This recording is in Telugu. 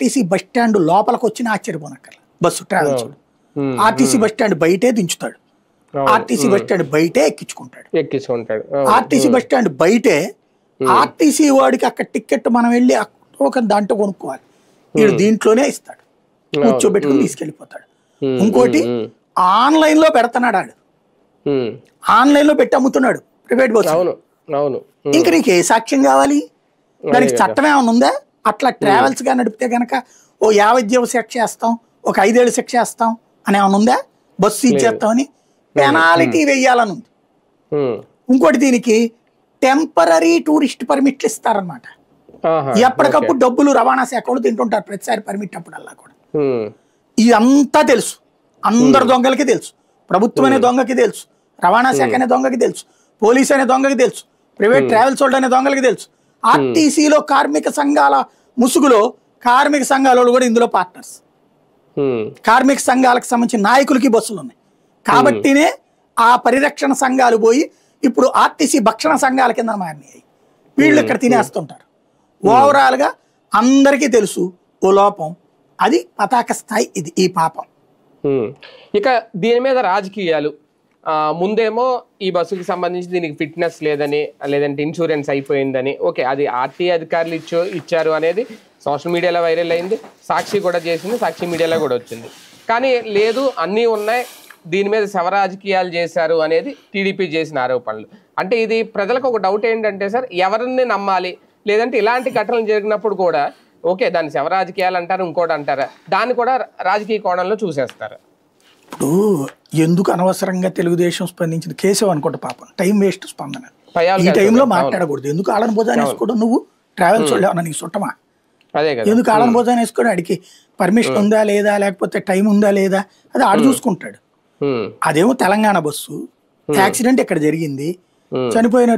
ఆర్టీసీ బస్ స్టాండ్ లోపలికి వచ్చిన ఆశ్చర్యపోనక్కర్ల bus travels RTC bus stand బయటే దించుతాడు, ఆర్టీసీ బస్ స్టాండ్ బయటే ఎక్కించుకుంటాడు. ఆర్టీసీ బస్ స్టాండ్ బయటే ఆర్టీసీ వాడికి అక్కడ టికెట్ మనం వెళ్ళి ఒక దాంట్లో కొనుక్కోవాలి, వీడు దీంట్లోనే ఇస్తాడు, కూర్చోబెట్టుకుని తీసుకెళ్ళిపోతాడు. ఇంకోటి ఆన్లైన్ లో పెడుతున్నాడు, ఆడు ఆన్లైన్ లో పెట్టి అమ్ముతున్నాడు ప్రైవేట్ బస్సు. ఇంకా నీకు ఏ సాక్ష్యం కావాలి? దానికి చట్టం ఏమైనా ఉందా? అట్లా ట్రావెల్స్ గా నడిపితే గనక ఓ 50 జీవ శిక్ష వేస్తాం, ఒక 5 ఏళ్ళు శిక్ష వేస్తాం అని ఏమైనా ఉందా? బస్సు ఇచ్చేస్తామని పెనాలిటీ వెయ్యాలని ఉంది. ఇంకోటి దీనికి టెంపరీ టూరిస్ట్ పర్మిట్లు ఇస్తారనమాట. ఎప్పటికప్పుడు డబ్బులు రవాణా శాఖ వాళ్ళు తింటుంటారు ప్రతిసారి పర్మిట్ అప్పుడల్లా కూడా. ఇదంతా తెలుసు, అందరు దొంగలకి తెలుసు, ప్రభుత్వం అనే దొంగకి తెలుసు, రవాణా శాఖ అనే దొంగకి తెలుసు, పోలీసు అనే దొంగకి తెలుసు, ప్రైవేట్ ట్రావెల్స్ వాళ్ళు అనే దొంగలకి తెలుసు. ఆర్టీసీలో కార్మిక సంఘాల ముసుగులో కార్మిక సంఘాల వాళ్ళు కూడా ఇందులో పార్ట్నర్స్. కార్మిక సంఘాలకు సంబంధించిన నాయకులకి బస్సులు ఉన్నాయి కాబట్టినే ఆ పరిరక్షణ సంఘాలు పోయి ఇప్పుడు ఆర్టీసీ భక్షణ సంఘాల కింద మారినాయి. వీళ్ళు ఇక్కడ తినేస్తుంటారు. ఓవరాల్ గా అందరికీ తెలుసు ఓ లోపం, అది పతాక స్థాయి. ఇది ఈ పాపం. ఇక దీని మీద రాజకీయాలు ముందేమో ఈ బస్సుకి సంబంధించి దీనికి ఫిట్నెస్ లేదని, లేదంటే ఇన్సూరెన్స్ అయిపోయిందని, ఓకే అది ఆర్టీఏ అధికారులు ఇచ్చారు అనేది సోషల్ మీడియాలో వైరల్ అయింది, సాక్షి కూడా చేసింది, సాక్షి మీడియాలో కూడా వచ్చింది. కానీ లేదు అన్నీ ఉన్నాయి, దీని మీద శవ రాజకీయాలు చేశారు అనేది టీడీపీ చేసిన ఆరోపణలు. అంటే ఇది ప్రజలకు ఒక డౌట్ ఏంటంటే సార్, ఎవరిని నమ్మాలి? లేదంటే ఇలాంటి ఘటనలు జరిగినప్పుడు కూడా ఓకే దాన్ని శవ రాజకీయాలు అంటారు, ఇంకోటి అంటారా, దాన్ని కూడా రాజకీయ కోణంలో చూసేస్తారు. ఇప్పుడు ఎందుకు అనవసరంగా తెలుగుదేశం స్పందించింది? కేశవ్ అనుకుంటా పాపం, టైం వేస్ట్ స్పందన. ఈ టైంలో మాట్లాడకూడదు. ఎందుకు ఆడని భోజనం వేసుకోవడం? నువ్వు ట్రావెల్స్ వాళ్ళు ఏమన్నా నీకు చుట్టమా? ఎందుకు ఆడని భోజనం వేసుకోవడం? అడిగి పర్మిషన్ ఉందా లేదా, లేకపోతే టైం ఉందా లేదా, అది ఆడు చూసుకుంటాడు. అదేమో తెలంగాణ బస్సు, యాక్సిడెంట్ ఇక్కడ జరిగింది, చనిపోయిన